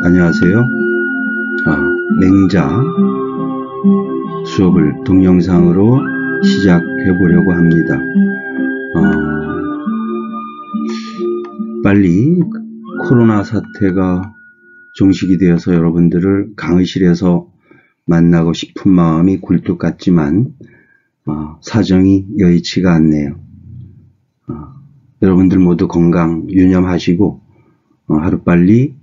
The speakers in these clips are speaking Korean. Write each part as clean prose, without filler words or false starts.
안녕하세요. 맹자 수업을 동영상으로 시작해 보려고 합니다. 빨리 코로나 사태가 종식이 되어서 여러분들을 강의실에서 만나고 싶은 마음이 굴뚝 같지만 사정이 여의치가 않네요. 여러분들 모두 건강 유념하시고 하루빨리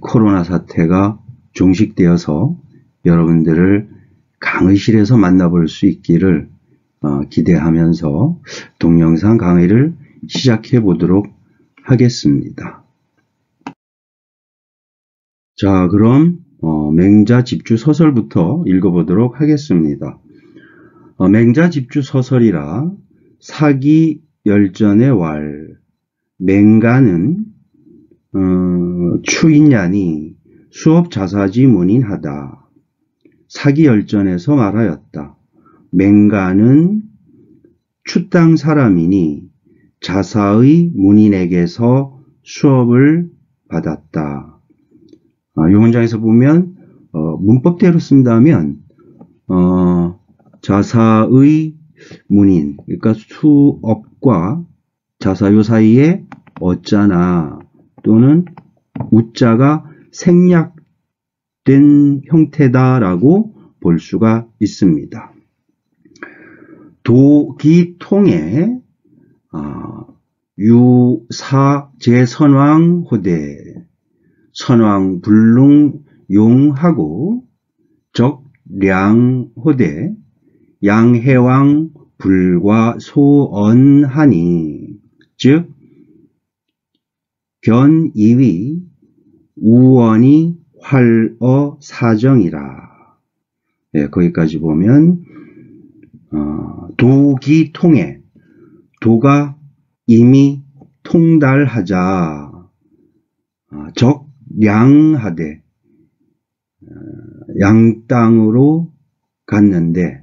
코로나 사태가 종식되어서 여러분들을 강의실에서 만나볼 수 있기를 기대하면서 동영상 강의를 시작해 보도록 하겠습니다. 자, 그럼 맹자 집주 소설부터 읽어보도록 하겠습니다. 맹자 집주 소설이라 사기 열전의 왈. 맹가는 추인년이 수업 자사지 문인하다. 사기 열전에서 말하였다. 맹가는 추땅 사람이니 자사의 문인에게서 수업을 받았다. 이 문장에서 보면 문법대로 쓴다면 자사의 문인, 그러니까 수업과 자사요 사이에 어자나 또는 우자가 생략된 형태다라고 볼 수가 있습니다. 도기통에 유사 제선왕 호대 선왕 불릉 용하고 적량 호대 양해왕 불과 소언하니 즉 견이위 우원이 활어 사정이라. 네, 거기까지 보면 도기통에 도가 이미 통달하자 적량하되 양땅으로 갔는데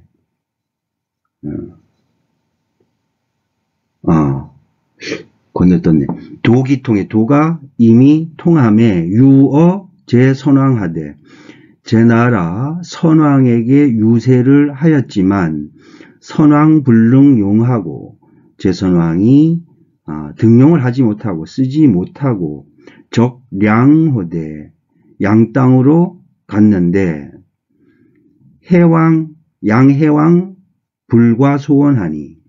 건너떴네. 도기통에 도가 이미 통함에 유어 제선왕하되 제나라 선왕에게 유세를 하였지만 선왕 불능 용하고 제선왕이 등용을 하지 못하고 쓰지 못하고 적량호대 양땅으로 갔는데 양해왕 불과 소원하니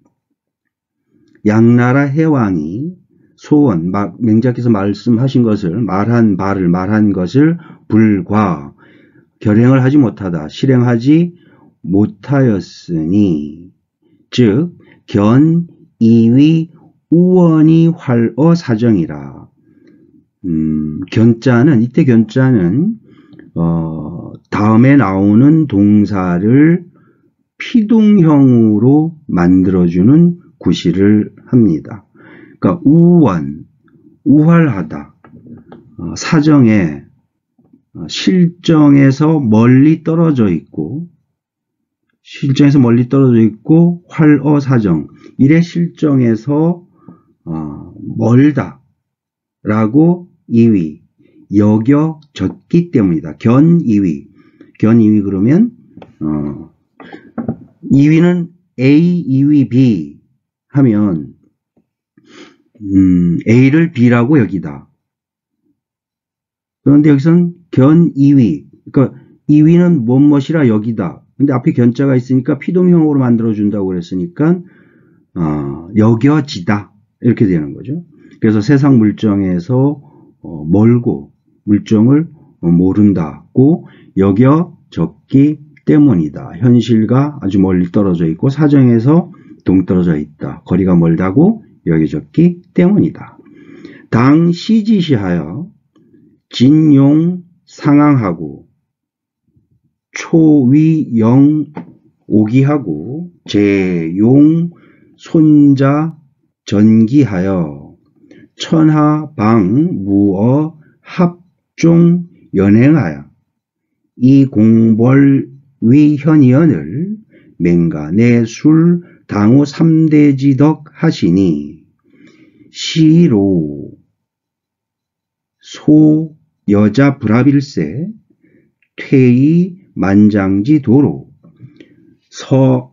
양나라 해왕이 소원, 맹자께서 말씀하신 것을 말한 것을 불과 결행을 하지 못하다, 실행하지 못하였으니 즉 견이위 우원이 활어 사정이라. 견자는 이때 견자는 다음에 나오는 동사를 피동형으로 만들어주는 구실을 합니다. 그러니까 우원, 우활하다, 사정에 실정에서 멀리 떨어져 있고 활어 사정, 이래 실정에서 멀다 라고 이위 여겨졌기 때문이다. 견이위 그러면 이위는 A, 이위, B 하면 A를 B라고 여기다. 그런데 여기서는 견이위, 그러니까 이위는 무엇이라 여기다. 근데 앞에 견자가 있으니까 피동형으로 만들어준다고 그랬으니까 여겨지다 이렇게 되는 거죠. 그래서 세상 물정에서 멀고 물정을 모른다고 여겨졌기 때문이다. 현실과 아주 멀리 떨어져 있고 사정에서 동떨어져 있다. 거리가 멀다고 여겨졌기 때문이다. 당 시지시하여 진용 상항하고 초위영 오기하고 제용 손자 전기하여 천하방 무어 합종 연행하여 이 공벌 위현이언을 맹가 내술 당후 3대지덕 하시니 시로 소 여자 불합일세 퇴이 만장지 도로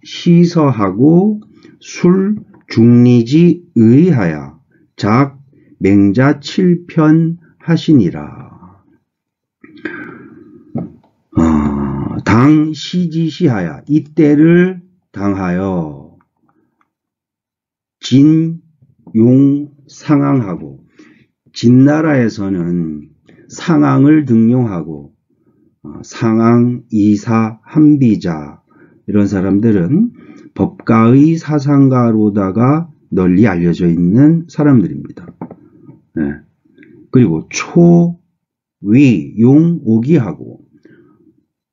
시서하고 술 중리지 의하야 작 맹자 7편 하시니라. 당 시지시하야 이때를 당하여 진, 용, 상항하고 진나라에서는 상항을 등용하고 상항, 이사, 한비자 이런 사람들은 법가의 사상가로다가 널리 알려져 있는 사람들입니다. 네. 그리고 초, 위, 용, 오기하고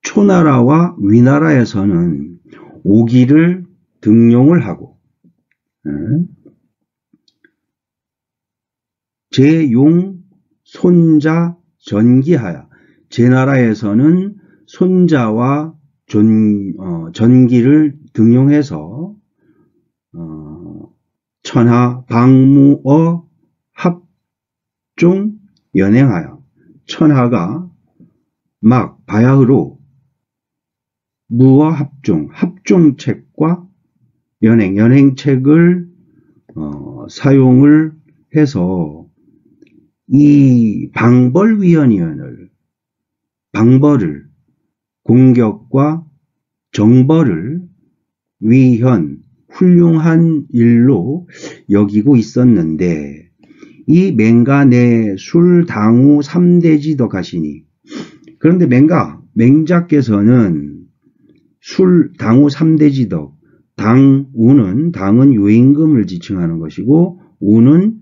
초나라와 위나라에서는 오기를 등용을 하고 제용, 손자, 전기하야 제나라에서는 손자와 전기를 등용해서 천하, 방무어, 합종, 연행하여 천하가 막 바야흐로 무어 합종, 합종책과 연행책을 사용을 해서 이 방벌위원을 방벌을 공격과 정벌을 위현 훌륭한 일로 여기고 있었는데 이 맹가 내 술 당우 3대지덕 하시니 그런데 맹자께서는 술 당우 3대지덕 당은 요임금을 지칭하는 것이고 우는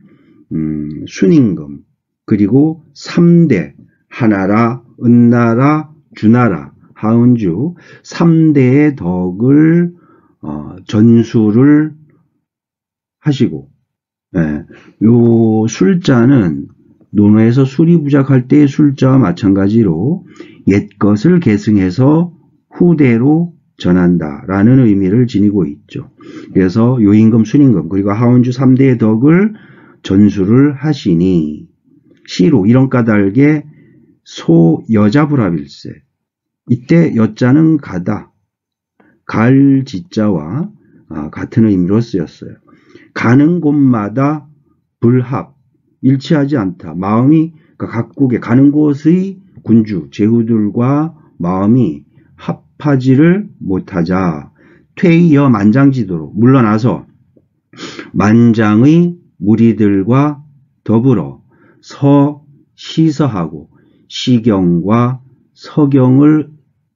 순임금 그리고 3대 하나라 은나라 주나라 하은주 3대의 덕을 전수를 하시고 요 술자는 논어에서 술이 부작할 때의 술자와 마찬가지로 옛것을 계승해서 후대로 전한다라는 의미를 지니고 있죠. 그래서 요임금, 순임금 그리고 하원주 3대의 덕을 전수를 하시니 시로 이런 까닭에 소 여자 불합일세 이때 여자는 가다 갈 지자와 같은 의미로 쓰였어요. 가는 곳마다 불합 일치하지 않다. 마음이 각국에 가는 곳의 군주 제후들과 마음이 합하지를 못하자 퇴이여 만장지도로 물러나서 만장의 무리들과 더불어 시서하고 시경과 서경을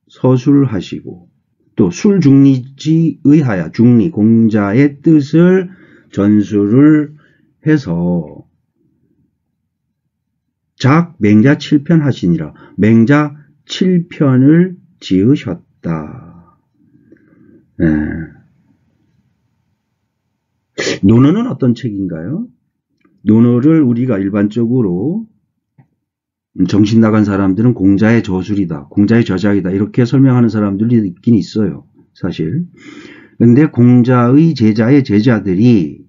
서술하시고 또 술중리지 의하야 중리 공자의 뜻을 전수를 해서 작 맹자 7편 하시니라. 맹자 7편을 지으셨다. 논어는 어떤 책인가요? 논어를 우리가 일반적으로 정신 나간 사람들은 공자의 저술이다, 공자의 저작이다 이렇게 설명하는 사람들이 있긴 있어요. 사실. 근데 공자의 제자의 제자들이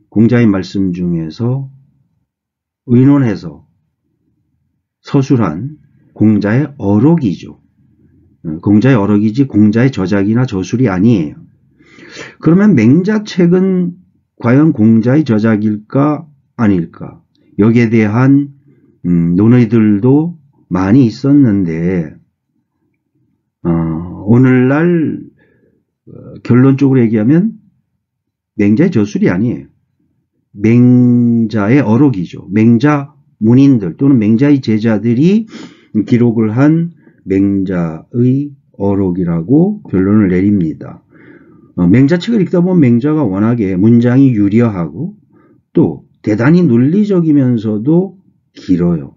공자의 말씀 중에서 의논해서 서술한 공자의 어록이죠. 공자의 어록이지 공자의 저작이나 저술이 아니에요. 그러면 맹자책은 과연 공자의 저작일까 아닐까? 여기에 대한 논의들도 많이 있었는데 오늘날 결론적으로 얘기하면 맹자의 저술이 아니에요. 맹자의 어록이죠. 맹자 문인들 또는 맹자의 제자들이 기록을 한 맹자의 어록이라고 결론을 내립니다. 맹자책을 읽다 보면 맹자가 워낙에 문장이 유려하고 또 대단히 논리적이면서도 길어요.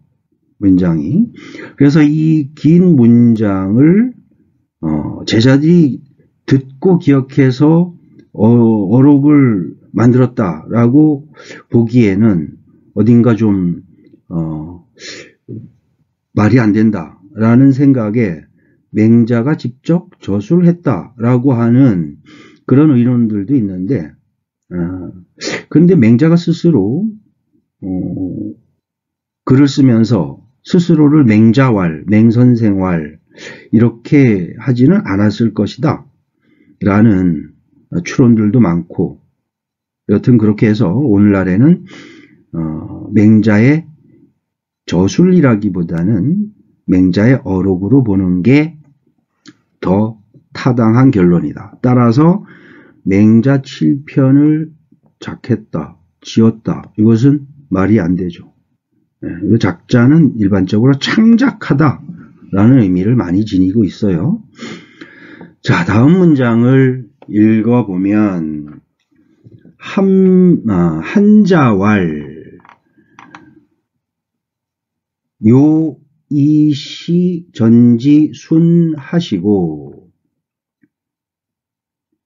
문장이. 그래서 이 긴 문장을 제자들이 듣고 기억해서 어록을 만들었다라고 보기에는 어딘가 좀 말이 안 된다라는 생각에 맹자가 직접 저술을 했다라고 하는 그런 의론들도 있는데 그런데 맹자가 스스로 글을 쓰면서 스스로를 맹자왈, 맹선생왈 이렇게 하지는 않았을 것이다 라는 추론들도 많고, 여튼 그렇게 해서 오늘날에는 맹자의 저술이라기보다는 맹자의 어록으로 보는 게 더 타당한 결론이다. 따라서 맹자 7편을 작했다, 지었다, 이것은 말이 안 되죠. 이 작자는 일반적으로 창작하다 라는 의미를 많이 지니고 있어요. 자, 다음 문장을 읽어보면 한자왈 요 이시 전지 순 하시고,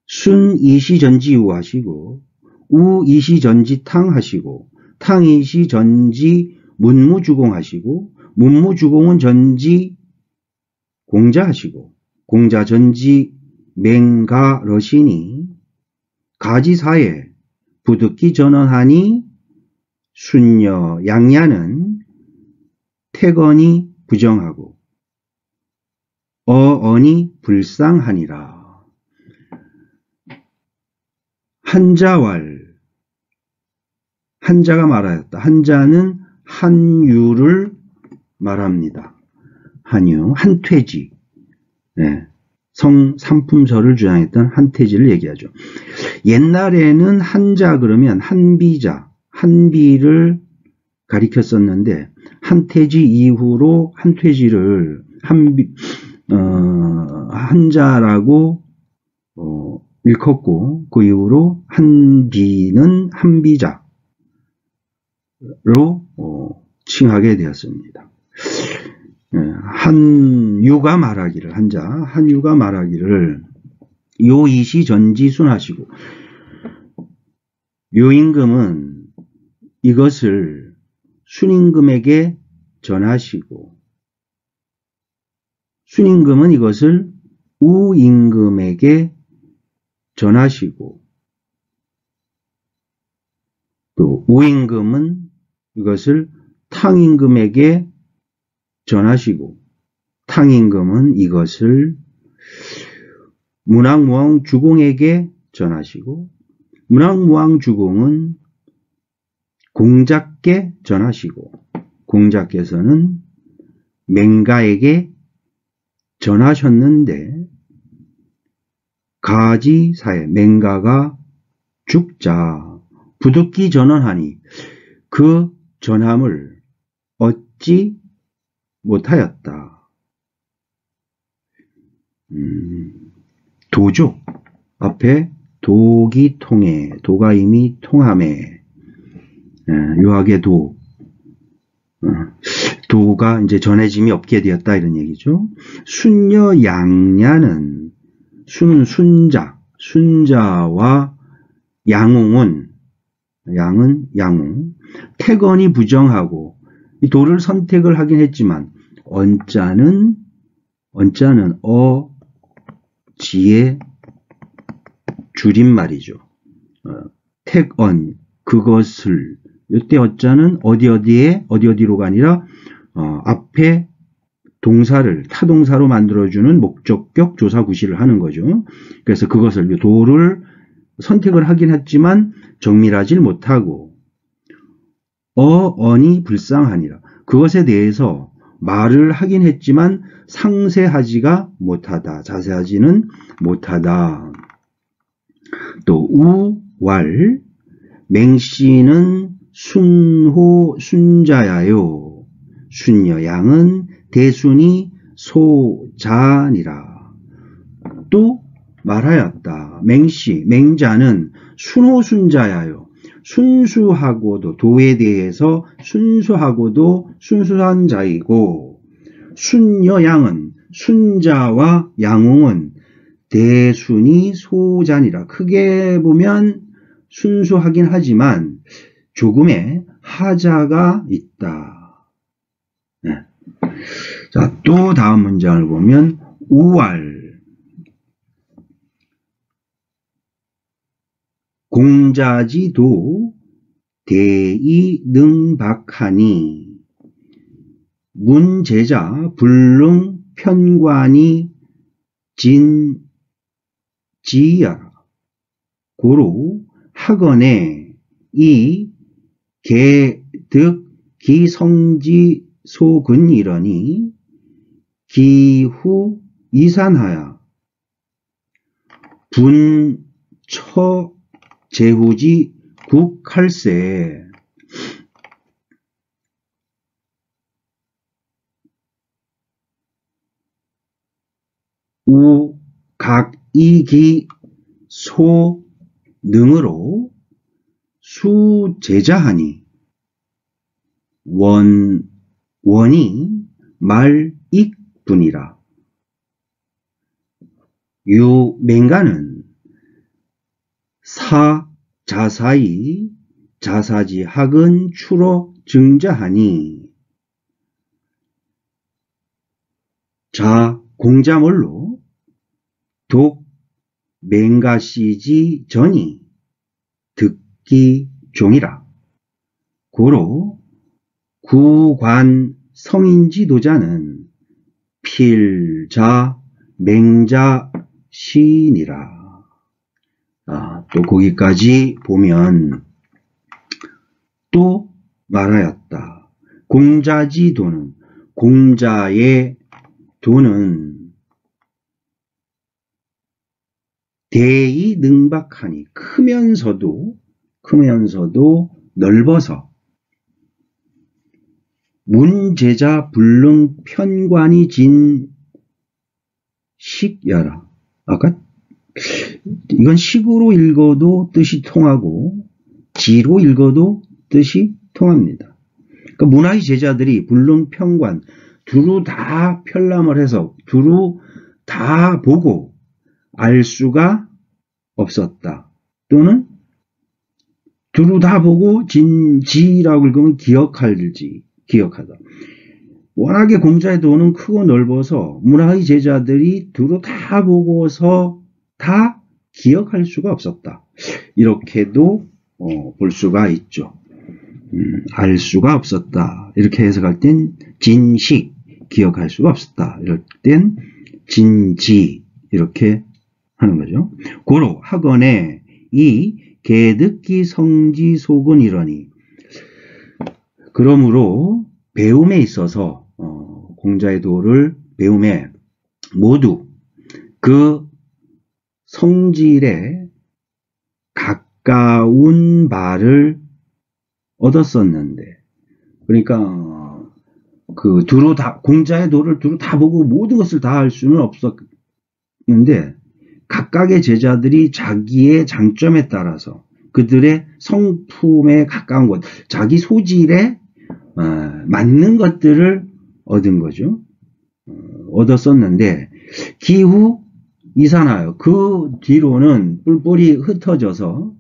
순 이시 전지 우 하시고, 우 이시 전지 탕 하시고, 탕 이시 전지 문무주공 하시고, 문무주공은 전지 공자 하시고, 공자 전지 맹가 러시니, 가지사에 부득기 전언하니, 순녀 양야는 태건이 부정하고 어언이 불쌍하니라. 한자왈, 한자가 말하였다. 한자는 한유를 말합니다. 한유, 한퇴지, 성삼품설을 주장했던 한퇴지를 얘기하죠. 옛날에는 한자 그러면 한비자, 한비를 가리켰었는데, 한퇴지 이후로 한퇴지를 한자라고 일컫고, 그 이후로 한비는 한비자로 칭하게 되었습니다. 한유가 말하기를, 한유가 말하기를 요이시 전지순하시고, 요임금은 이것을 순임금에게 전하시고, 순임금은 이것을 우임금에게 전하시고, 또 우임금은 이것을 탕임금에게 전하시고, 탕임금은 이것을 문왕무왕주공에게 전하시고, 문왕무왕주공은 공자께 전하시고, 공자께서는 맹가에게 전하셨는데, 가지사에 맹가가 죽자 부득기 전언하니 그 전함을 얻지 못하였다. 도조, 앞에 독이 통해, 도가 이미 통함에, 유학의 도가 이제 전해짐이 없게 되었다 이런 얘기죠. 순녀 양야는 순자와 양웅은, 양은 양웅, 태건이 부정하고, 이 도를 선택을 하긴 했지만 언자는 지의 줄임말이죠. 택언, 그것을, 이때 어자는 어디로가 아니라 앞에 동사를 타동사로 만들어주는 목적격 조사 구시를 하는 거죠. 그래서 그것을, 도를 선택을 하긴 했지만 정밀하지 못하고, 어언이 불쌍하니라, 그것에 대해서 말을 하긴 했지만 상세하지가 못하다, 자세하지는 못하다. 또 우왈, 맹씨는 순자야요, 순여양은 대순이 소자니라. 또 말하였다. 맹자는 순호순자야요, 순수하고도, 도에 대해서 순수하고도 순수한 자이고, 순여양은, 순자와 양웅은 대순이 소자니라. 크게 보면 순수하긴 하지만 조금의 하자가 있다. 자, 또 다음 문장을 보면 우왈, 공자지도 대이 능박하니, 문제자 불능 편관이 진지하라. 고로 학원에 이 개득 기성지 소근이러니 기후 이산하야 분처 제후지 국할세. 우 각이기 소능으로 수제자하니 원이 말익분이라. 유맹가는 자사이 자사지 학은 추로 증자하니 자 공자몰로 독 맹가시지 전이 듣기 종이라. 고로 구관 성인지도자는 필자 맹자 시니라. 또 거기까지 보면 또 말하였다. 공자지 도는 공자의 도는 대이 능박하니 크면서도 넓어서 문제자 불능 편관이 진 식야라. 아까 이건 식으로 읽어도 뜻이 통하고 지로 읽어도 뜻이 통합니다. 그러니까 문화의 제자들이 불능 편관 두루 다 편람을 해서 두루 다 보고 알 수가 없었다. 또는 두루 다 보고 진지라고 읽으면 기억하다. 워낙에 공자의 도는 크고 넓어서 문화의 제자들이 두루 다 보고서 다 기억할 수가 없었다. 이렇게도 볼 수가 있죠. 알 수가 없었다. 이렇게 해석할 땐 진식, 기억할 수가 없었다. 이럴 땐 진지, 이렇게 하는 거죠. 고로 학원에 이 개듣기 성지 속은 이러니. 그러므로 배움에 있어서 공자의 도를 배움에 모두 그 성질에 가까운 바를 얻었었는데, 그러니까 그 두루 다 공자의 도를 두루 다 보고 모든 것을 다 할 수는 없었는데 각각의 제자들이 자기의 장점에 따라서 그들의 성품에 가까운 것, 자기 소질에 맞는 것들을 얻은 거죠. 얻었었는데 기후 이산하여 그 뒤로는 뿔뿔이 흩어져서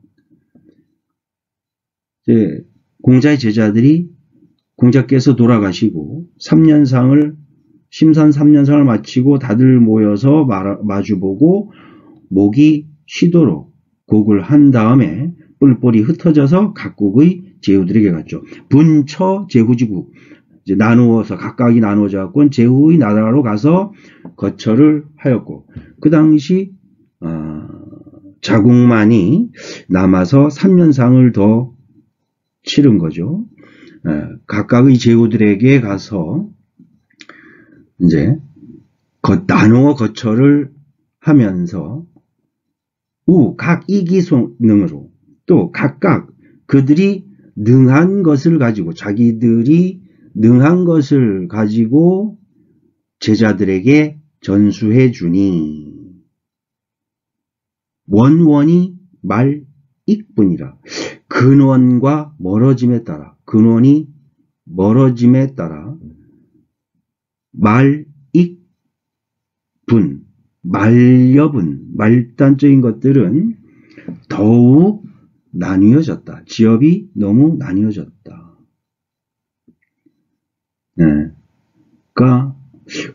이제 공자의 제자들이 공자께서 돌아가시고 3년상을 심산 3년상을 마치고 다들 모여서 마주보고 목이 쉬도록 곡을 한 다음에 뿔뿔이 흩어져서 각국의 제후들에게 갔죠. 분처 제후지국, 이제 나누어서 각각이 나누어져 갖고 제후의 나라로 가서 거처를 하였고, 그 당시 자국만이 남아서 3년상을 더 치른 거죠. 각각의 제후들에게 가서 이제 나누어 거처를 하면서 각 이기능으로 또 각각 그들이 능한 것을 가지고 자기들이 능한 것을 가지고 제자들에게 전수해 주니 원원이 말익분이라. 근원과 멀어짐에 따라, 근원이 멀어짐에 따라 말익분, 말여분, 말단적인 것들은 더욱 나뉘어졌다. 지엽이 너무 나뉘어졌다. 네. 그러니까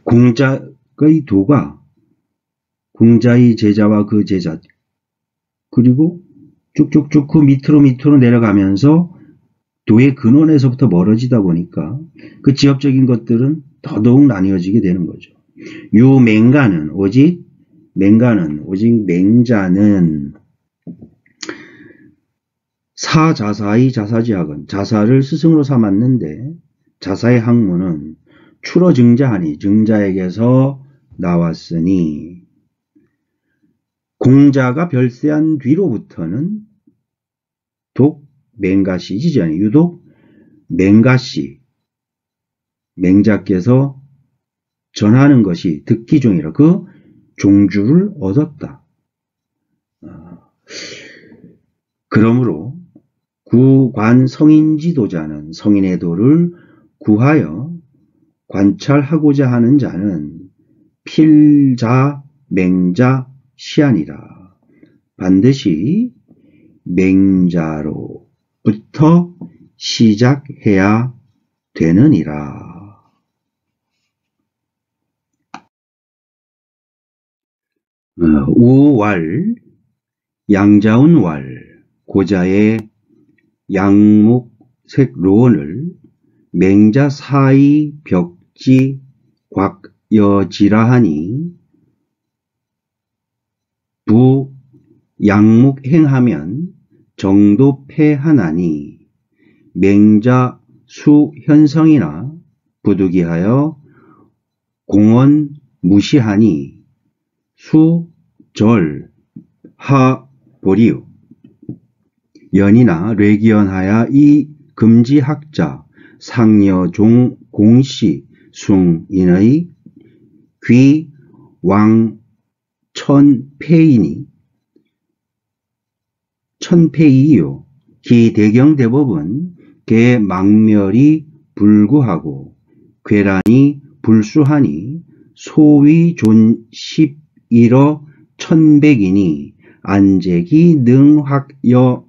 공자의 도가 공자의 제자와 그 제자 그리고 쭉쭉쭉 그 밑으로 내려가면서 도의 근원에서부터 멀어지다 보니까 그 지엽적인 것들은 더더욱 나뉘어지게 되는 거죠. 맹가는 오직 맹자는 사자사의 자사지학은 자사를 스승으로 삼았는데 자사의 학문은 추러 증자하니 증자에게서 나왔으니 공자가 별세한 뒤로부터는 독 맹가씨이지 않니 유독 맹가씨 맹자께서 전하는 것이 듣기 종이라 그 종주를 얻었다. 그러므로 구관 성인지도자는 성인의 도를 구하여 관찰하고자 하는 자는 필자 맹자 시아니라. 반드시 맹자로부터 시작해야 되느니라. 우왈 양자운왈 고자의 양목색론을 맹자 사이 벽지 곽여지라하니 부 양목행하면 정도패하나니 맹자 수현성이나 부득이하여 공언 무시하니 수절하보리요. 연이나 뇌기연하야 이 금지학자 상여종 공시 숭인의 귀 왕천패이니 천패이요. 기 대경대법은 개 망멸이 불구하고 괴란이 불수하니 소위 존십일어 천백이니 안재기 능학여야리요.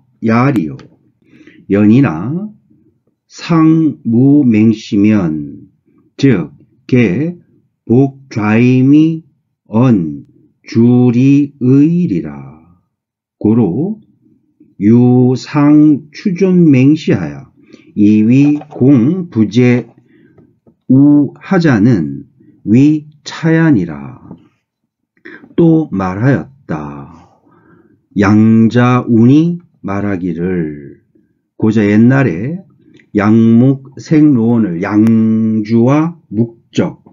연이나 상무맹시면 즉 개 복좌임이 언 주리의리라. 고로 유상추존맹시하여 이위 공부제 우하자는 위차야니라. 또 말하였다. 양자운이 말하기를 고자 옛날에 양목생론을 양주와 묵적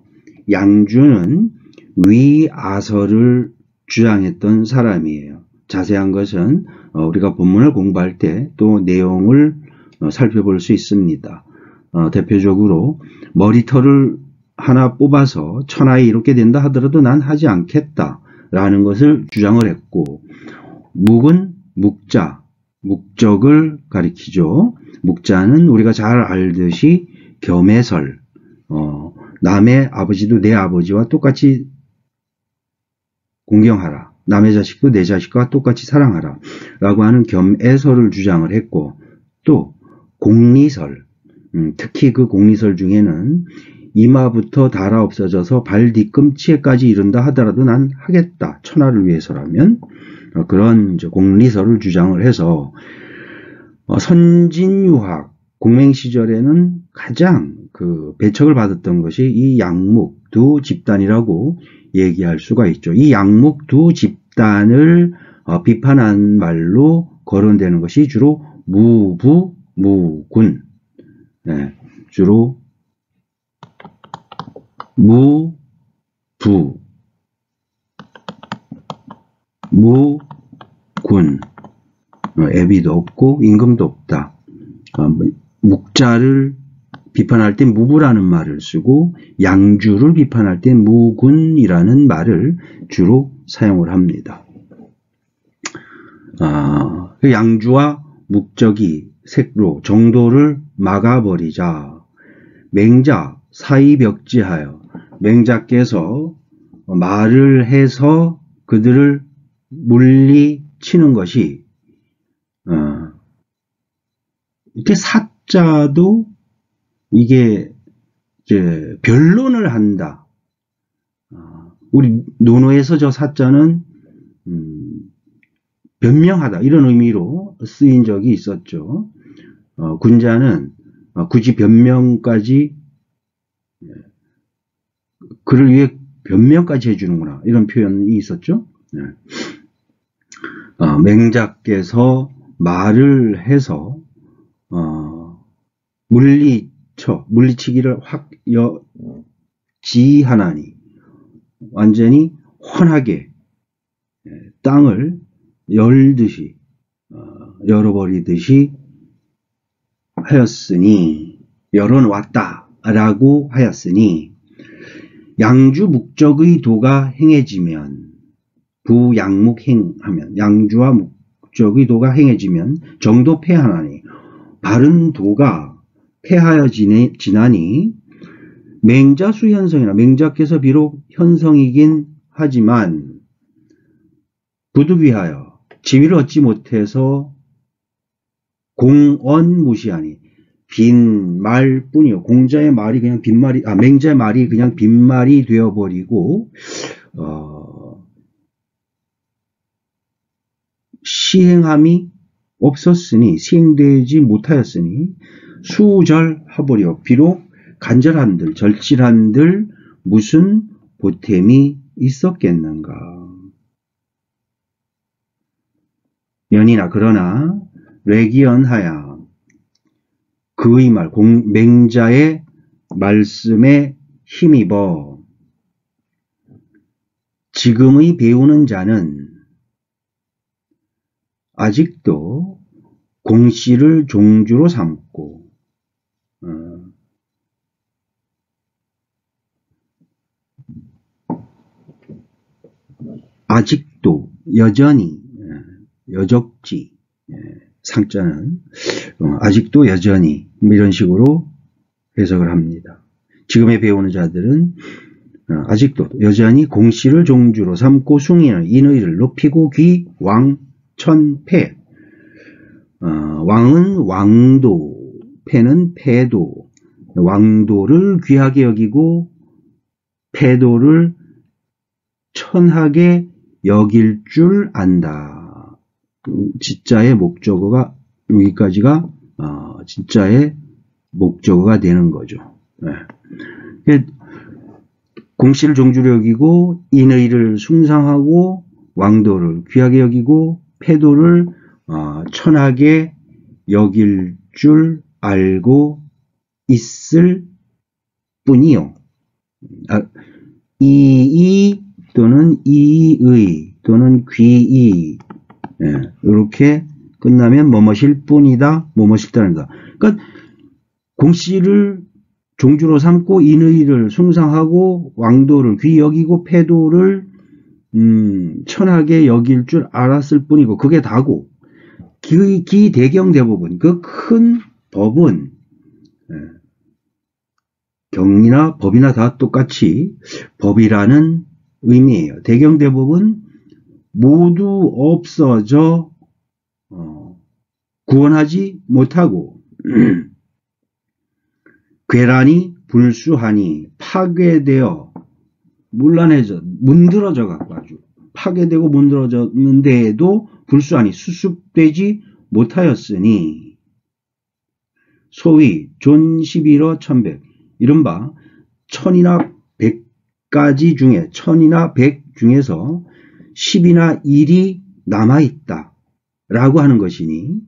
양주는 위아설을 주장했던 사람이에요. 자세한 것은 우리가 본문을 공부할 때 또 내용을 살펴볼 수 있습니다. 대표적으로 머리털을 하나 뽑아서 천하에 이렇게 된다 하더라도 난 하지 않겠다 라는 것을 주장을 했고, 묵은 묵자, 묵적을 가리키죠. 묵자는 우리가 잘 알듯이 겸해설, 남의 아버지도 내 아버지와 똑같이 공경하라, 남의 자식도 내 자식과 똑같이 사랑하라 라고 하는 겸애설을 주장을 했고, 또 공리설, 특히 그 공리설 중에는 이마부터 달아 없어져서 발 뒤꿈치에까지 이른다 하더라도 난 하겠다, 천하를 위해서라면, 그런 공리설을 주장을 해서 선진유학 공맹 시절에는 가장 그 배척을 받았던 것이 이 양목 두 집단이라고 얘기할 수가 있죠. 이 양목 두 집단을 비판한 말로 거론되는 것이 주로 무부, 무군, 주로 무부, 무군, 애비도 없고 임금도 없다. 묵자를 비판할 때 무부라는 말을 쓰고 양주를 비판할 때 무군이라는 말을 주로 사용을 합니다. 양주와 묵적이 색로 정도를 막아버리자 맹자 사이벽지하여 맹자께서 말을 해서 그들을 물리치는 것이 이렇게 사자도 이게 이제 변론을 한다. 우리 논어에서 저 사자는 변명하다 이런 의미로 쓰인 적이 있었죠. 군자는 굳이 변명까지, 그를 위해 변명까지 해주는구나, 이런 표현이 있었죠. 맹자께서 말을 해서 물리치기를 확 지하나니, 완전히 훤하게 땅을 열듯이 열어버리듯이 하였으니, 열어놓았다라고 하였으니, 양주 목적의 도가 행해지면, 부양목행하면, 양주와 목적의 도가 행해지면 정도 폐하나니, 바른 도가 폐하여 지나니, 맹자수 현성이나, 맹자께서 비록 현성이긴 하지만 부득위하여 지위를 얻지 못해서 공언무시하니, 빈 말뿐이요. 공자의 말이 그냥 빈말이, 맹자의 말이 그냥 빈말이 되어버리고, 시행함이 없었으니, 시행되지 못하였으니, 수절하버려. 비록 간절한들, 절실한들, 무슨 보탬이 있었겠는가. 연이나 그러나 뇌기연하야, 그의 말, 맹자의 말씀에 힘입어 지금의 배우는 자는 아직도 공씨를 종주로 삼고, 아직도 여전히, 여적지, 상자는 아직도 여전히, 이런 식으로 해석을 합니다. 지금의 배우는 자들은 아직도 여전히 공씨를 종주로 삼고 숭인을, 인의를 높이고 귀, 왕, 천, 패. 왕은 왕도, 패는 패도, 왕도를 귀하게 여기고 패도를 천하게 여길 줄 안다. 진짜의 목적어가, 여기까지가 진짜의 목적어가 되는 거죠. 공씨를 종주로 여기고, 인의를 숭상하고, 왕도를 귀하게 여기고, 패도를 천하게 여길 줄 알고 있을 뿐이요. 이의 또는 이의 또는 귀의, 이렇게 끝나면 뭐뭇일 뿐이다, 뭐뭇일 따른다. 그러니까 공씨를 종주로 삼고, 인의를 숭상하고, 왕도를 귀히 여기고, 패도를 천하게 여길 줄 알았을 뿐이고, 그게 다고, 기대경 대법은, 그 큰 법은, 경이나 법이나 다 똑같이 법이라는 의미예요. 대경 대법은 모두 없어져 구원하지 못하고 괴란이 불수하니 파괴되어 문드러져 갖고 아주 파괴되고 문드러졌는데도 불수하니 수습되지 못하였으니, 소위 존 11어 1100, 이른바 천이나 백가지 중에, 천이나 백 중에서 10이나 1이 남아있다 라고 하는 것이니,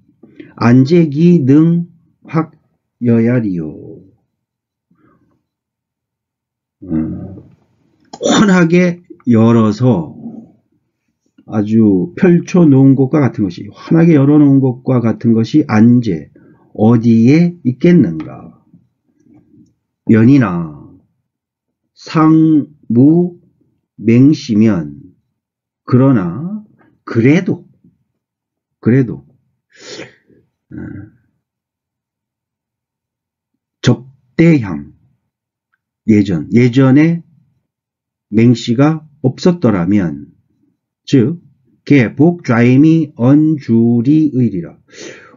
안제기 능 확여야리요. 환하게 열어서 아주 펼쳐 놓은 것과 같은 것이, 환하게 열어 놓은 것과 같은 것이 안제, 어디에 있겠는가. 연이나 상무 맹시면, 그러나 그래도 접대향, 예전에 맹시가 없었더라면, 즉 개복 좌임이 언주리의리라.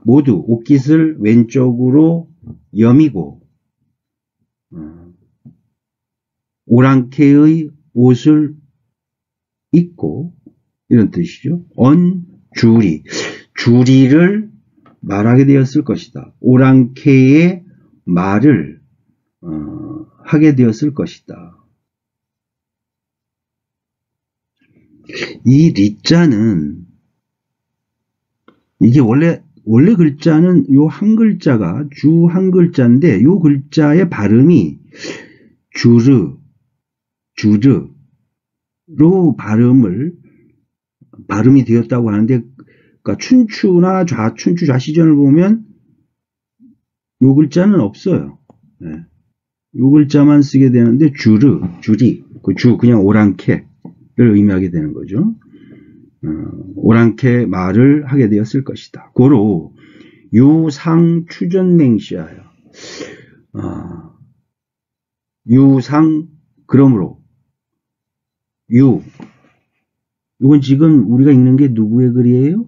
모두 옷깃을 왼쪽으로 여미고 오랑캐의 옷을 입고, 이런 뜻이죠. 언주리, 주리를 말하게 되었을 것이다. 오랑캐의 말을 하게 되었을 것이다. 이 리자는 이게 원래 글자는 요 한 글자가 주 한 글자인데 요 글자의 발음이 주르로 발음이 되었다고 하는데, 그러니까 춘추나 춘추 좌시전을 보면 요 글자는 없어요. 네. 요 글자만 쓰게 되는데 주리, 그 주 그냥 오랑캐를 의미하게 되는 거죠. 오랑캐 말을 하게 되었을 것이다. 고로 유상 추전맹시하여. 유상 그러므로 이건 지금 우리가 읽는 게 누구의 글이에요?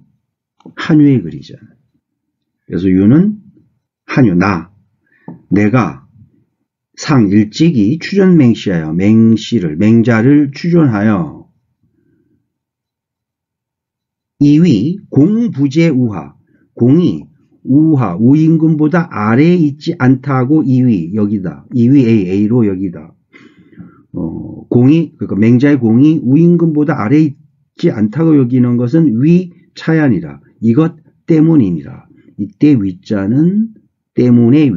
한유의 글이잖아요. 그래서 유는 한유, 내가 상 일찍이 추전맹시하여 맹자를 추존하여 이위 공부재우하, 공이 우임금보다 아래에 있지 않다고 이위 여기다. 이위 A로 여기다. 그러니까 맹자의 공이 우임금보다 아래에 있지 않다고 여기는 것은 위 차ян이라. 이것 때문이니라. 이때 위자는 때문의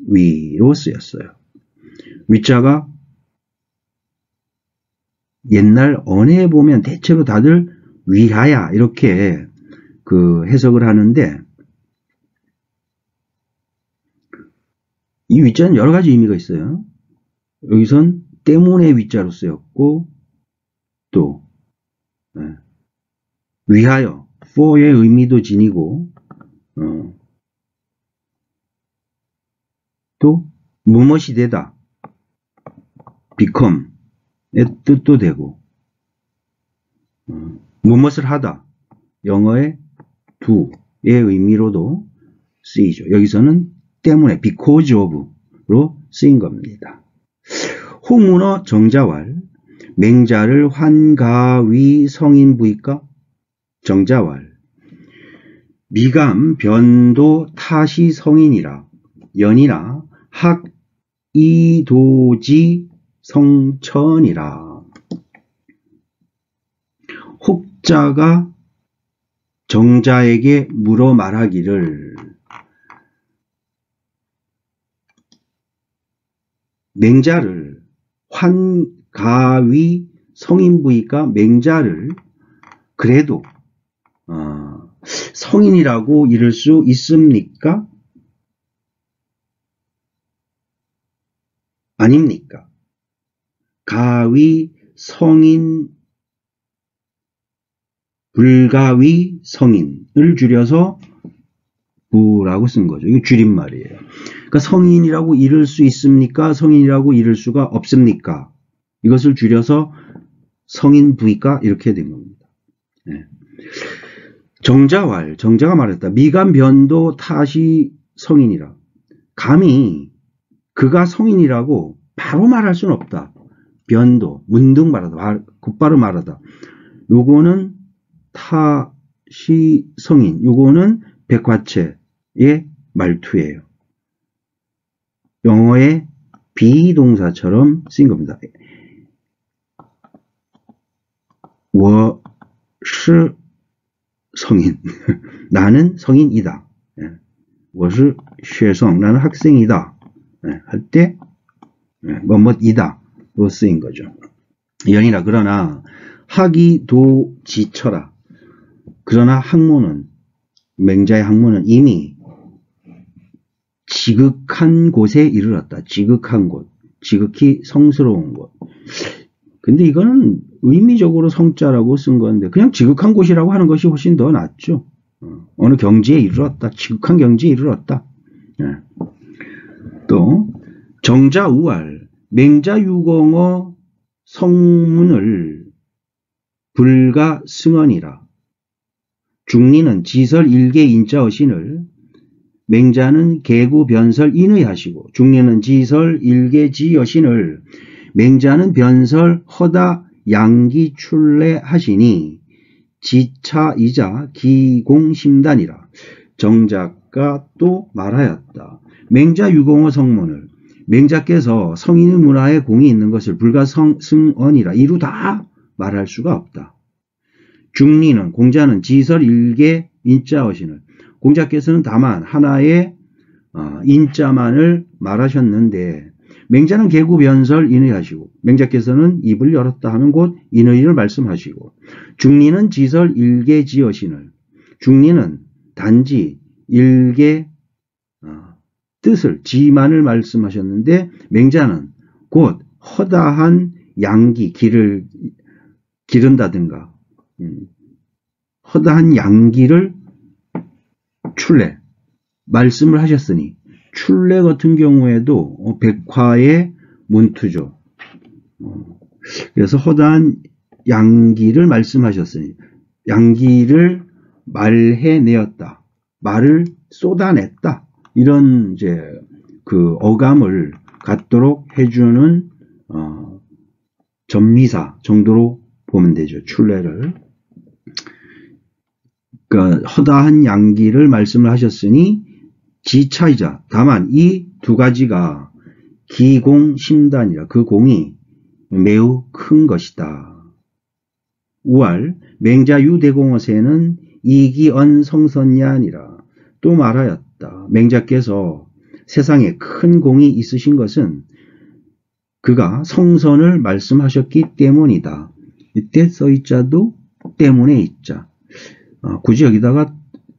위로 쓰였어요. 위자가 옛날 언어에 보면 대체로 다들 위하야 이렇게 그 해석을 하는데, 이 위자는 여러 가지 의미가 있어요. 여기선 때문에 위자로 쓰였고, 또 위하여 for의 의미도 지니고, 또 무엇이 되다 become의 뜻도 되고, 무엇을 하다 영어의 do의 의미로도 쓰이죠. 여기서는 때문에 because of로 쓰인 겁니다. 홍문어 정자왈 맹자를 환가위 성인부이까 정자왈 미감 변도 타시 성인이라 연이나 학 이도지 성천이라. 혹자가 정자에게 물어 말하기를 맹자를 환가위 성인부이까 맹자를 그래도 성인이라고 이를 수 있습니까? 아닙니까? 가위 성인 불가위 성인을 줄여서 부라고 쓴 거죠. 이게 줄임말이에요. 그러니까 성인이라고 이를 수 있습니까? 성인이라고 이를 수가 없습니까? 이것을 줄여서 성인부이까 이렇게 된 겁니다. 네. 정자가 말했다. 미감 변도 타시 성인이라. 감히 그가 성인이라고 바로 말할 수는 없다. 변도, 문득 말하다, 곧바로 말하다. 요거는 타시 성인, 요거는 백화체의 말투예요. 영어의 비동사처럼 쓰인 겁니다. 我是 성인. 나는 성인이다. 我是学生. 나는 학생이다. 할 때 뭐뭐이다로 쓰인 거죠. 연이라. 그러나 학이 도 지처라. 그러나 학문은 맹자의 학문은 이미 지극한 곳에 이르렀다. 지극한 곳, 지극히 성스러운 곳. 근데 이거는 의미적으로 성자라고 쓴 건데 그냥 지극한 곳이라고 하는 것이 훨씬 더 낫죠. 어느 경지에 이르렀다. 지극한 경지에 이르렀다. 또 정자우알 맹자유공어 성문을 불가 승언이라. 중리는 지설 일개 인자 어신을 맹자는 개구 변설 인의 하시고 중리는 지설 일개 지 여신을 맹자는 변설 허다 양기 출래 하시니 지차이자 기공심단이라. 정자가 또 말하였다. 맹자 유공의 성문을 맹자께서 성인의 문화에 공이 있는 것을 불가승언이라 이루 다 말할 수가 없다. 중리는 공자는 지설 일개 인자어신을 공자께서는 다만 하나의 인자만을 말하셨는데 맹자는 개구변설 인의하시고 맹자께서는 입을 열었다 하면 곧 인의를 말씀하시고 중리는 지설 일개 지어신을 중리는 단지 일개 뜻을 지만을 말씀하셨는데 맹자는 곧 허다한 양기 기를 기른다든가 허다한 양기를 출래 말씀을 하셨으니 출래 같은 경우에도 백화의 문투죠. 그래서 허다한 양기를 말씀하셨으니 양기를 말해내었다. 말을 쏟아냈다. 이런 이제 그 어감을 갖도록 해주는 전미사 정도로 보면 되죠. 출래를. 그러니까 허다한 양기를 말씀을 하셨으니 지차이자 다만 이 두 가지가 기공심단이라 그 공이 매우 큰 것이다. 우알 맹자유대공어세는 이기언 성선야니라 또 말하였다. 맹자께서 세상에 큰 공이 있으신 것은 그가 성선을 말씀하셨기 때문이다. 이때 써있자도 때문에 있자. 굳이 여기다가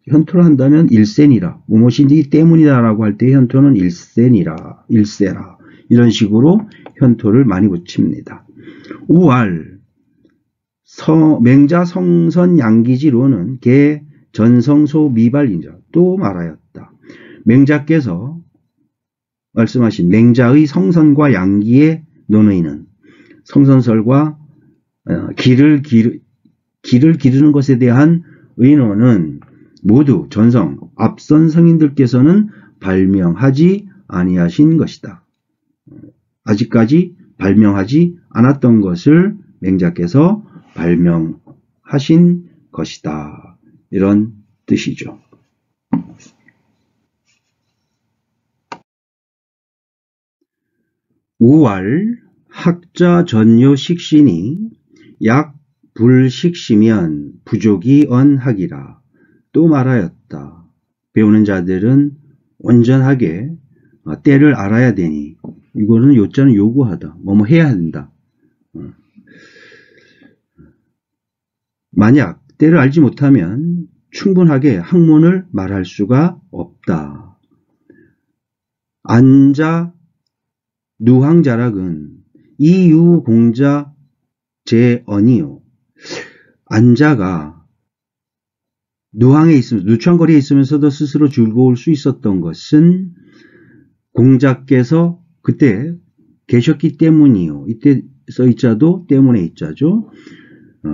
현토를 한다면 일센이라 무엇인지 때문이다라고 할 때 현토는 일센이라 일세라 이런 식으로 현토를 많이 붙입니다. 우알 맹자 성선 양기지로는 개 전성소 미발인자 또 말하였다. 맹자께서 말씀하신 맹자의 성선과 양기의 논의는 성선설과 길을 기르는 것에 대한 의논은 모두 전성 앞선 성인들께서는 발명하지 아니하신 것이다. 아직까지 발명하지 않았던 것을 맹자께서 발명하신 것이다. 이런 뜻이죠. 우왈 학자 전요 식신이 약 불식시면 부족이 언학이라 또 말하였다. 배우는 자들은 온전하게 때를 알아야 되니 이거는 요자는 요구하다. 뭐뭐 해야 된다. 만약 때를 알지 못하면 충분하게 학문을 말할 수가 없다. 안자 누항자락은 이유공자 제언이요. 안자가 누항에 있으면서 누창거리에 있으면서도 스스로 즐거울 수 있었던 것은 공자께서 그때 계셨기 때문이요. 이때 써있자도 때문에 있자죠.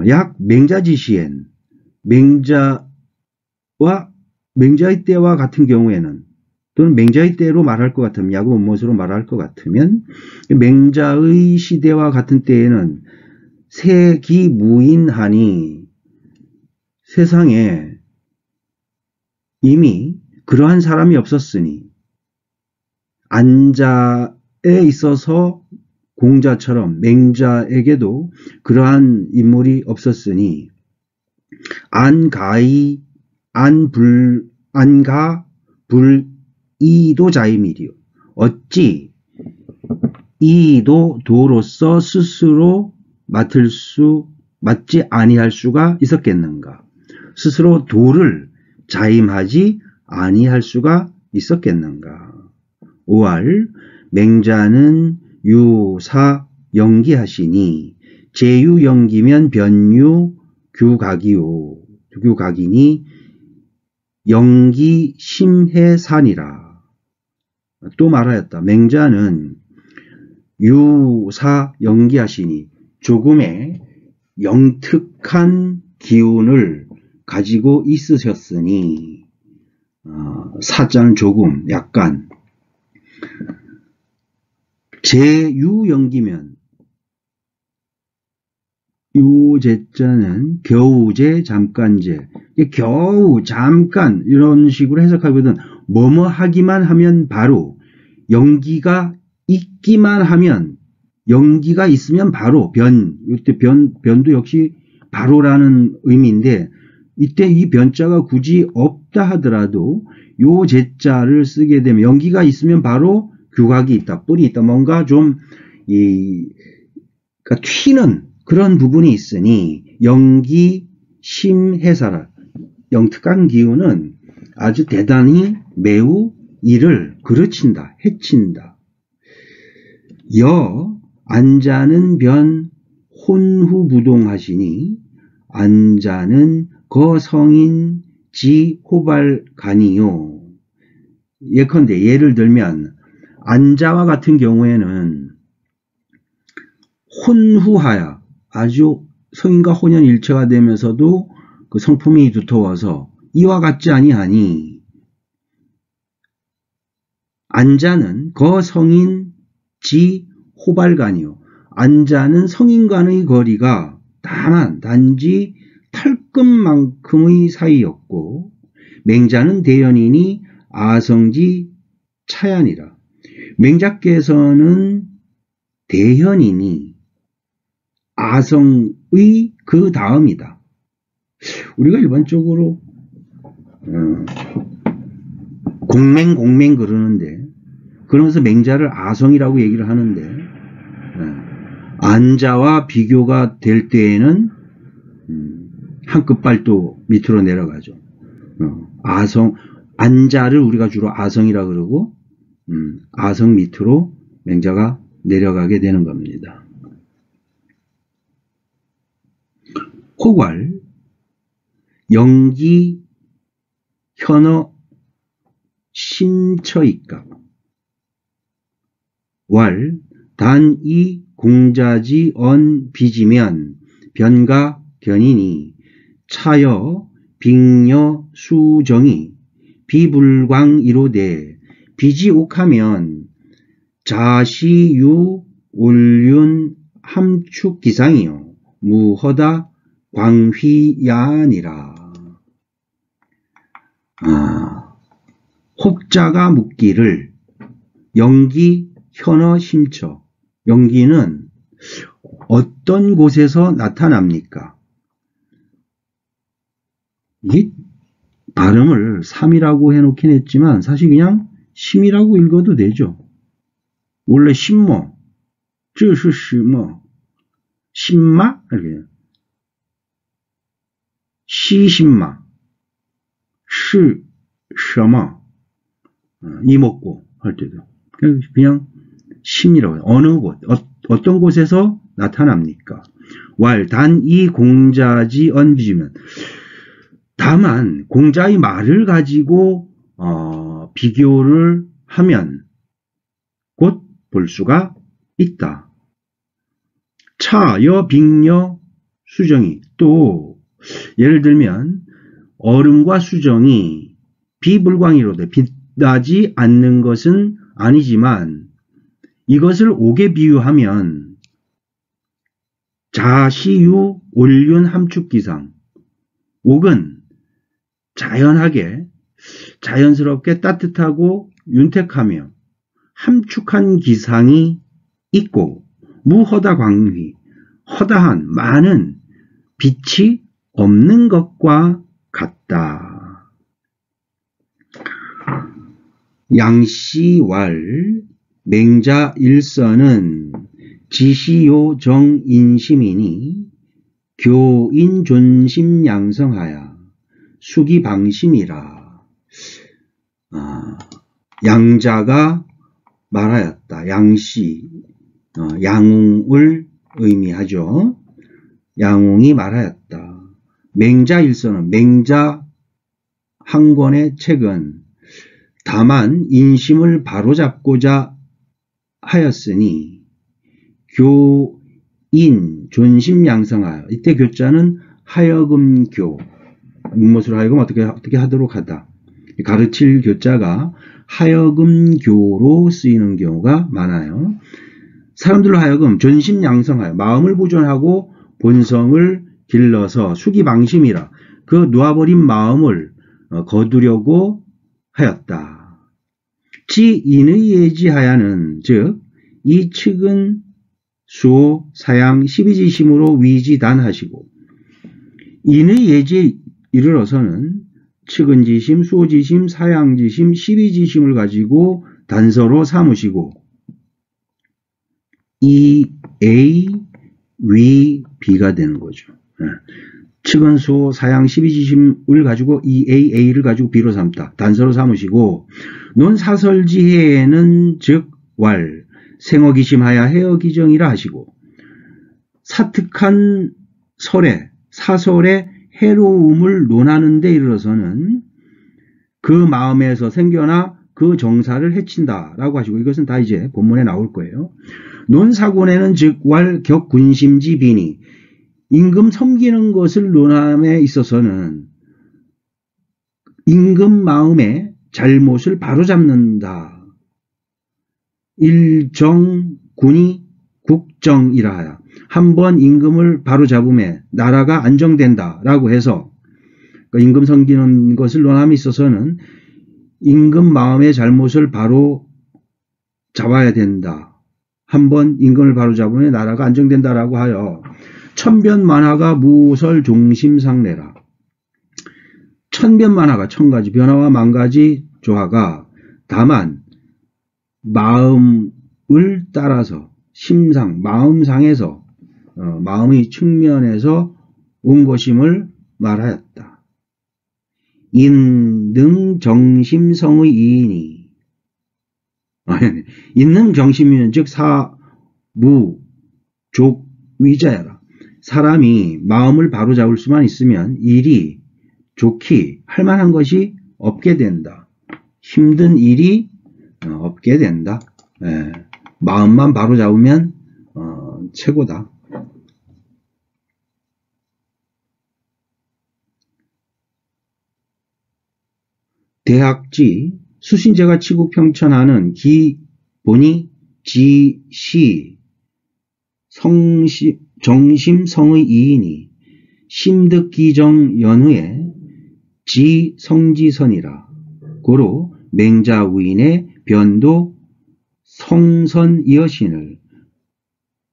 약 맹자지시엔 맹자의 때와 같은 경우에는 또는 맹자의 때로 말할 것 같으면 야구 무엇으로 말할 것 같으면 맹자의 시대와 같은 때에는 세기무인하니 세상에 이미 그러한 사람이 없었으니 안자에 있어서 공자처럼 맹자에게도 그러한 인물이 없었으니 안가 불이도 자임이리요. 어찌 이도 도로서 스스로 맡지 아니할 수가 있었겠는가. 스스로 도를 자임하지 아니할 수가 있었겠는가. 5월 맹자는 유사 연기하시니 제유 연기면 변유 규각이니 연기 심해산이라 또 말하였다. 맹자는 유사 연기하시니 조금의 영특한 기운을 가지고 있으셨으니 사자는 조금 약간 제유연기면 요 제자는 겨우제, 잠깐제. 겨우, 잠깐 이런 식으로 해석하거든. 뭐뭐 하기만 하면 바로, 연기가 있기만 하면, 연기가 있으면 바로, 이때 변도 역시 바로라는 의미인데, 이때 이 변자가 굳이 없다 하더라도 요 제자를 쓰게 되면 연기가 있으면 바로 규각이 있다, 뿔이 있다, 뭔가 좀 그러니까 튀는 그런 부분이 있으니 연기 심해사라, 영특한 기운은 아주 대단히 매우 이를 그르친다, 해친다. 안자는 변 혼후부동하시니 안자는 거성인 지 호발간이요. 예컨대 예를 들면 안자와 같은 경우에는 혼후하야, 아주 성인과 혼연일체가 되면서도 그 성품이 두터워서 이와 같지 아니하니, 안자는 거성인 지 호발간이요. 안자는 성인간의 거리가 단지 털끝만큼의 사이였고, 맹자는 대연이니 아성지 차연이라. 맹자께서는 대현이니 아성의 그 다음이다. 우리가 일반적으로 공맹 그러는데, 그러면서 맹자를 아성이라고 얘기를 하는데, 안자와 비교가 될 때에는 한 끗발도 밑으로 내려가죠. 안자를 우리가 주로 아성이라 그러고, 아성 밑으로 맹자가 내려가게 되는 겁니다. 호괄, 영기, 현어, 심처이각. 왈, 단이 공자지 언 비지면 변가 견이니 차여 빙여 수정이 비불광이로되 비지옥하면 자시유 올륜 함축기상이요 무허다 광휘야니라. 혹자가 묻기를 영기 현어 심처. 영기는 어떤 곳에서 나타납니까? 이 발음을 삼이라고 해놓긴 했지만 사실 그냥 심이라고 읽어도 되죠. 원래 심모, 这是什么? 심마? 이렇게. 시심마, 是什么? 이목고 할 때도 그냥 심이라고 해요. 어느 곳, 어떤 곳에서 나타납니까? 왈, 단 이 공자지 언비지면. 다만 공자의 말을 가지고 비교를 하면 곧 볼 수가 있다. 차여 빙여 수정이, 또 예를 들면 얼음과 수정이 비불광이로되 빛나지 않는 것은 아니지만 이것을 옥에 비유하면 자시유 올륜 함축기상, 옥은 자연스럽게 따뜻하고 윤택하며 함축한 기상이 있고 무허다 광휘, 허다한 많은 빛이 없는 것과 같다. 양씨왈, 맹자 일서는 지시요 정인심이니 교인 존심 양성하야 수기방심이라. 양자가 말하였다. 양씨, 양웅을 의미하죠. 양웅이 말하였다. 맹자 일서는, 맹자 한 권의 책은 다만 인심을 바로잡고자 하였으니 교인 존심 양성하여, 이때 교자는 하여금교, 문못으로 하여금 어떻게 하도록 하다, 가르칠 교자가 하여금교로 쓰이는 경우가 많아요. 사람들로 하여금 존심 양성하여, 마음을 보존하고 본성을 길러서 수기망심이라 그 놓아버린 마음을 거두려고 하였다. 지 인의 예지하야는 즉 이 측은 수호 사양 12지심으로 위지단하시고 인의 예지에 이르러서는 측은지심, 수호지심, 사양지심, 12지심을 가지고 단서로 삼으시고 이 A, 위, B가 되는 거죠. 측은 수호, 사양, 12지심을 가지고 이 A, A를 가지고 B로 삼다. 단서로 삼으시고 논 사설지혜에는 즉 왈, 생어기심하야 해어기정이라 하시고 사특한 설에 사설의 해로움을 논하는 데 이르러서는 그 마음에서 생겨나 그 정사를 해친다라고 하시고 이것은 다 이제 본문에 나올 거예요. 논사곤에는 즉 왈 격군심지 비니 임금 섬기는 것을 논함에 있어서는 임금 마음의 잘못을 바로잡는다. 일정군이 국정이라 하여 한번 임금을 바로잡음에 나라가 안정된다 라고 해서 임금 섬기는 것을 논함에 있어서는 임금 마음의 잘못을 바로 잡아야 된다. 한번 임금을 바로 잡으면 나라가 안정된다 라고 하여 천변만화가 무설 종심상례라. 천변만화가 천가지 변화와 만가지 조화가 다만 마음을 따라서 심상, 마음상에서 마음의 측면에서 온 것임을 말하였다. 인능 정심성의 이인이 인능 정심이면 즉 사무 족 위자야라. 사람이 마음을 바로잡을 수만 있으면 일이 좋게 할 만한 것이 없게 된다. 힘든 일이 없게 된다. 마음만 바로잡으면 최고다. 대학지 수신제가 치국 평천하는 기본이 지시 정심성의 이인이 심득기정 연후에 지성지선이라. 고로 맹자우인의 변도 성선이여신을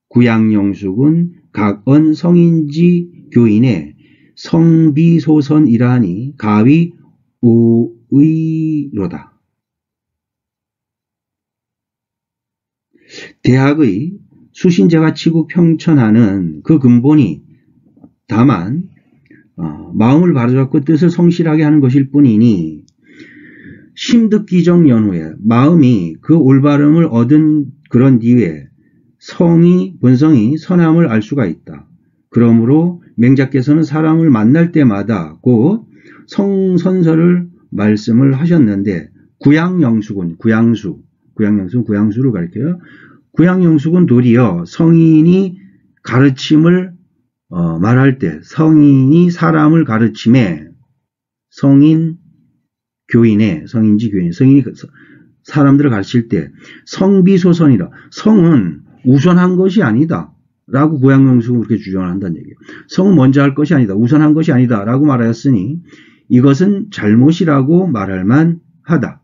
구양영숙은 각언 성인지 교인의 성비소선이라 하니 가위 우의로다. 대학의 수신제가 치고 평천하는 그 근본이 다만 마음을 바로잡고 뜻을 성실하게 하는 것일 뿐이니 심득기정 연후에 마음이 그 올바름을 얻은 그런 뒤에 본성이 선함을 알 수가 있다. 그러므로 맹자께서는 사람을 만날 때마다 곧 성선설을 말씀을 하셨는데 구양영숙은 구양수를 가리켜요. 구양영숙은 도리어 성인이 가르침을 말할 때 성인이 사람을 가르침에 성인지 교인의 성인이 사람들을 가르칠 때 성비소선이라. 성은 우선한 것이 아니다 라고 구양영숙은 그렇게 주장을 한다는 얘기예요. 성은 먼저 할 것이 아니다, 우선한 것이 아니다 라고 말하였으니 이것은 잘못이라고 말할 만하다.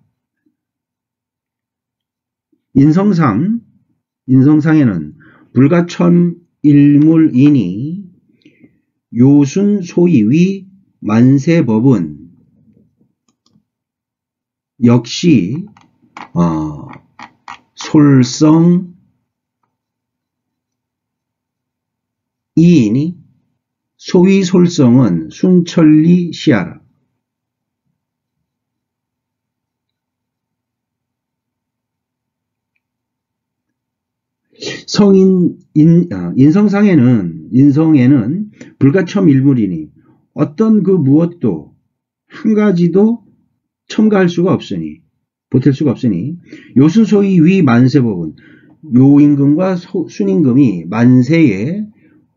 인성상에는 불가첨일물이니 요순 소이위 만세법은 역시 솔성 이이니 소위 솔성은 순천리 시하라. 인성에는 불가첨일물이니 어떤 그 무엇도 한 가지도 첨가할 수가 없으니 보탤 수가 없으니 요순소위 위 만세법은 요임금과 순임금이 만세의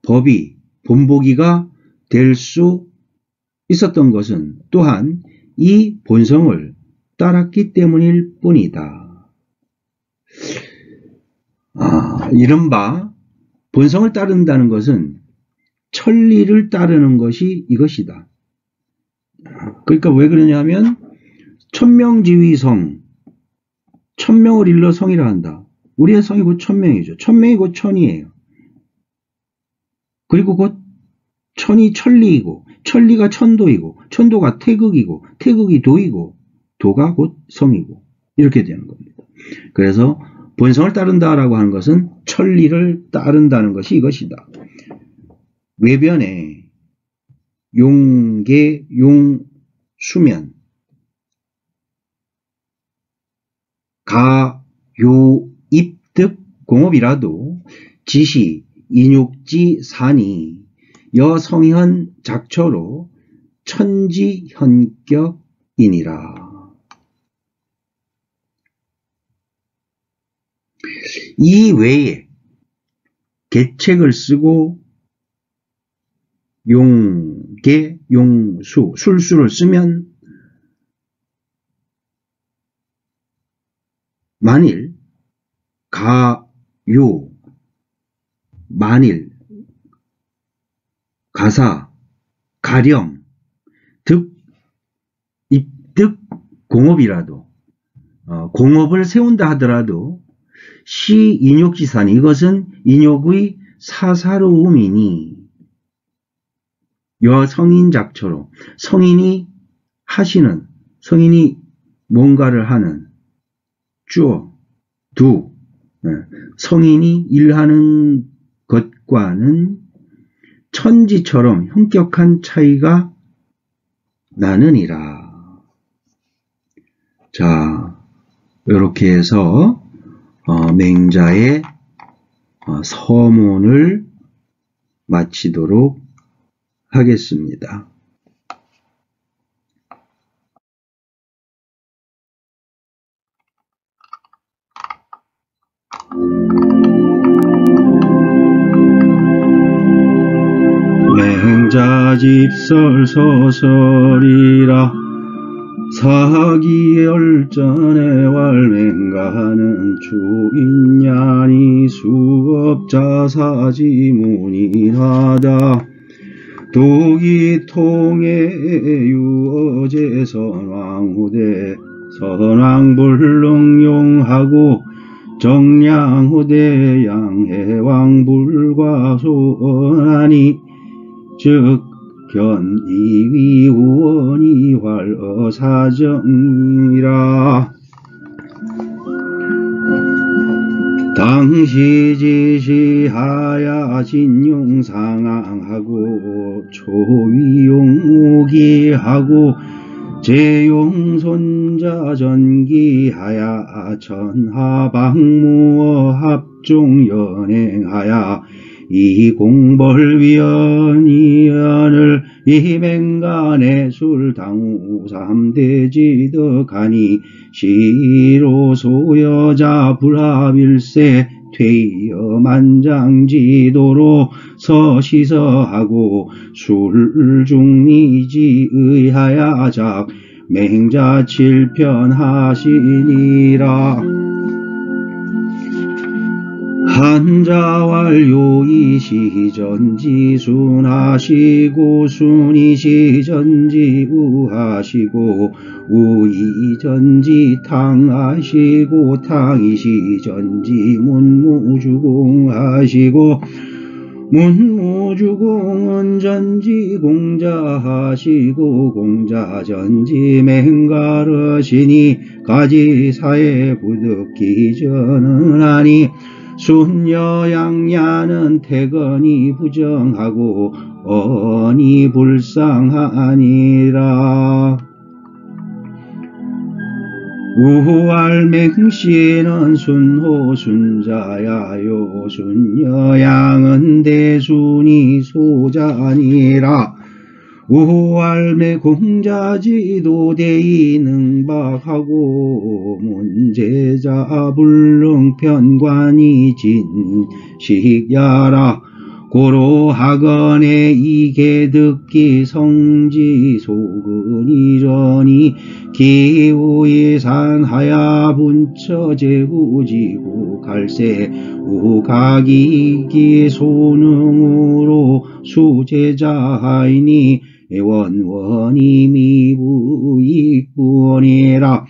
법이 본보기가 될 수 있었던 것은 또한 이 본성을 따랐기 때문일 뿐이다. 이른바 본성을 따른다는 것은 천리를 따르는 것이 이것이다. 그러니까 왜 그러냐면 천명지위성, 천명을 일러 성이라 한다. 우리의 성이 곧 천명이죠. 천명이 곧 천이에요. 그리고 곧 천이 천리이고, 천리가 천도이고, 천도가 태극이고, 태극이 도이고, 도가 곧 성이고, 이렇게 되는 겁니다. 그래서 본성을 따른다라고 하는 것은 천리를 따른다는 것이 이것이다. 외변에 용계, 용수면, 가, 요, 입득, 공업이라도 지시, 인육지, 산이 여성현 작처로 천지현격이니라. 이 외에 계책을 쓰고 용계, 용수, 술수를 쓰면 만일 가, 요, 만일 가사, 가령, 득, 입득, 공업이라도 공업을 세운다 하더라도 시 인욕지산, 이것은 인욕의 사사로움이니 여성인작처로 성인이 하시는, 성인이 뭔가를 하는 주어, 두, 성인이 일하는 것과는 천지처럼 현격한 차이가 나느니라. 자, 이렇게 해서 맹자의 서문을 마치도록 하겠습니다. 맹자집설 서설이라 사기열전에 왈맹가는 주인냐니 수업자사지문이하다. 독이통의 유어제 선왕후대 선왕불능용하고 정량후대 양해왕불과 소원하니 즉 견이위 우원이 활어사정이라. 당시 지시하야 진용상항하고 초위용오기하고 제용손자 전기하야 천하방무어 합종연행하야 이공벌위원이연을 이맹간의 술당우 삼대지덕하니 시로소여자 불합일세 퇴여 만장지도로 서시서하고 술중리지의하야작 맹자칠편하시니라. 한자왈요이 시전지 순하시고 순이 시전지 우하시고 우이 전지 탕하시고 탕이 시전지 문무주공하시고 문무주공은 전지 공자하시고 공자전지 맹가르시니 가지사에 부득기전은 하니 순여양야는 태건이 부정하고 언이 불상하니라. 우활맹씨는 순호 순자야요 순여양은 대순이 소자니라. 우활매 공자지도 대이능박하고 문제자 불능편관이 진식야라. 고로하건의 이계득기 성지 속은 이전이 기우이산 하야분처 제후지구 갈세 우각이기 소능으로 수제자하이니 원원이 미부익부원이라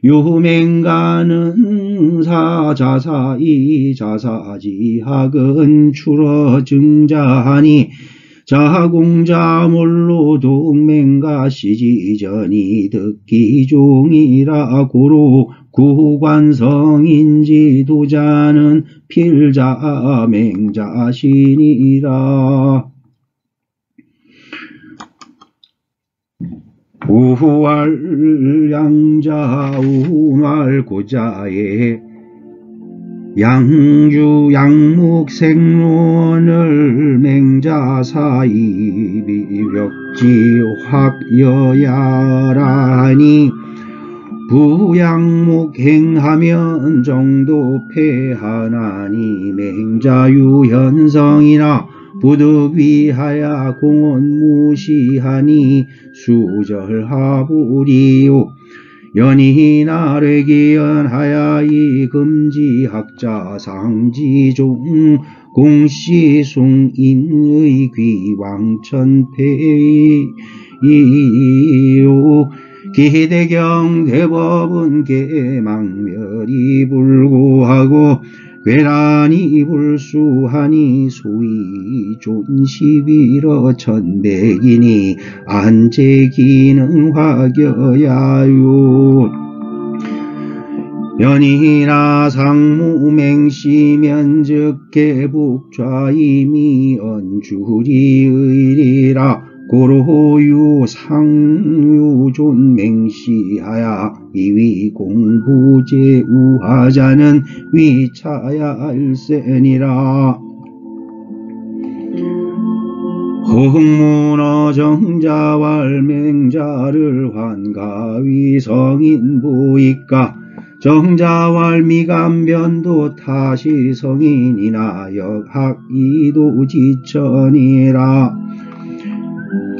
유맹가는 사자사이 자사지학은 추러 증자하니 자공자몰로 동맹가 시지전이 듣기 종이라 고로 구관성인지 도자는 필자 맹자신이라. 우활 양자 우활 고자의 양주 양목 생론을 맹자사이 비벽지 확여야라니 부양목 행하면 정도 패하나니 맹자유현성이나 부득위하야 공원 무시하니 수절하부리요 연이나 례기연하야이 금지학자 상지종 공시숭인의 귀왕천패이요 기대경 대법은 개망멸이 불구하고 괴란이 불수하니 소위 존시비러 천백이니 안제기는 화겨야요 연이나 상무맹시면즉 개북좌임이 언주리의리라 고로유 상유존 맹시하야 이위 공부제 우하자는 위차야 일세니라. 흥문어 정자왈 맹자를 환가위 성인부이까 정자왈 미감변도 타시 성인이나 역학이도 지천이라.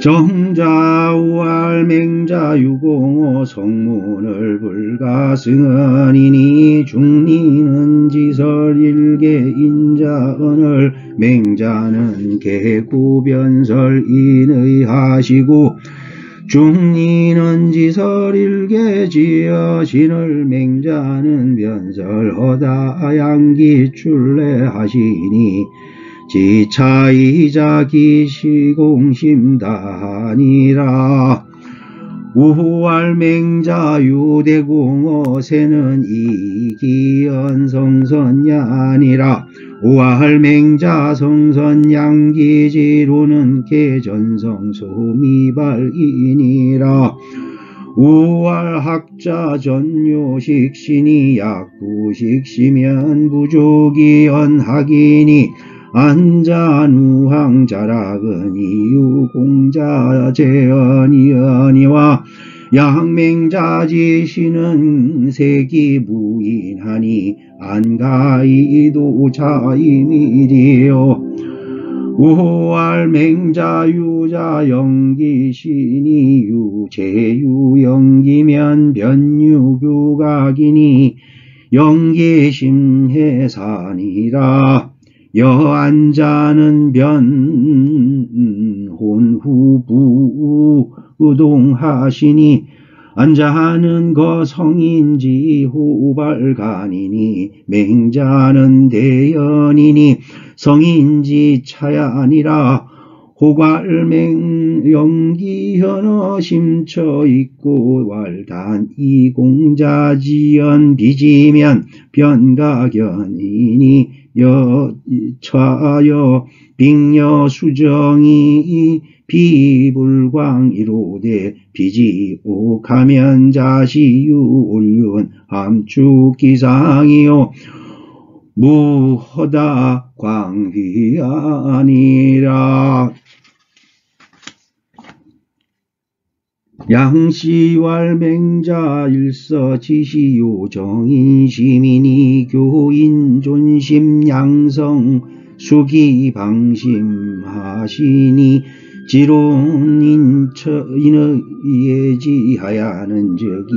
정자왈 맹자유공호 성문을 불가승언이니 중리는 지설일개 인자언을 맹자는 개구변설인의 하시고 중리는 지설일개 지어신을 맹자는 변설허다 양기출래하시니 지차이자 기시공심다니라. 우활 맹자유대공어 세는 이기연성선야니라. 우활 맹자성선양기지로는 개전성소미발이니라. 우활 학자 전요식신이 약부식시면 부족이 언학이니 안자누항자락은 이유공자재언이언이와 양맹자지시는 세기무인하니 안가이도 자임이리요. 우활 맹자유자 영기신이 유제유영기면 변유교각이니 영계심해산이라. 여안자는 변혼후부 우동하시니 안자는 거성인지 호발간이니 맹자는 대연이니 성인지 차야니라. 호괄맹 영기현어 심처있고 왈단 이공자지연 비지면 변가견이니 여차여 빙여 수정이 비불광이로되 비지옥하면 자시유올륜 함축기상이요 무허다 광휘아니라. 양시왈 맹자 일서 지시요 정인시민이 교인 존심 양성 수기 방심하시니 지론 인의 예지하야는 적이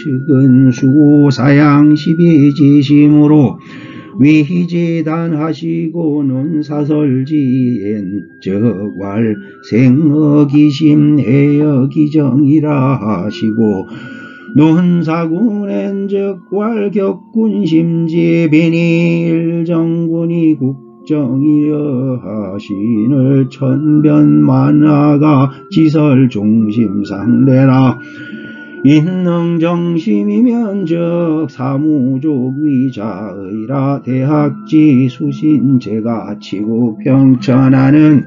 측은 수사양 12지심으로 위지단하시고는 사설지엔 적왈 생어기심 해여기정이라 하시고 논사군엔 적왈 격군심지 비닐정군이 국정이려 하신을 천변만화가 지설중심상대라 인능정심이면 적 사무족 위자의라 대학지 수신제가 치고 평천하는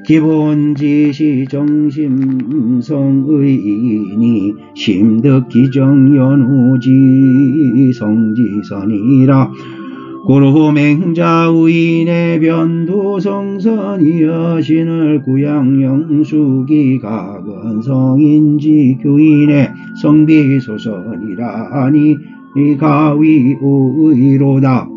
기본지시 정심성의이니 심득기정연우지 성지선이라 고로맹자의인의 변도성선이여 신을 구양영수기 가건성인지 교인의 성비소선이라 하니 가위의로다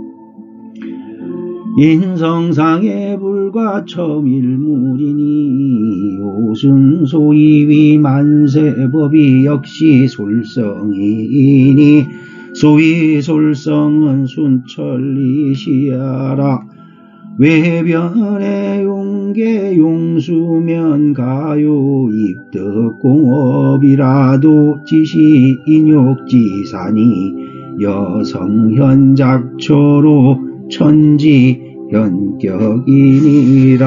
인성상의 불과 첨일물이니 오승소이위 만세법이 역시 솔성이니 소위 솔성은 순천리시하라 외변의 용계 용수면 가요 입덕공업이라도 지시 인욕지산이 여성현작초로 천지 현격이니라.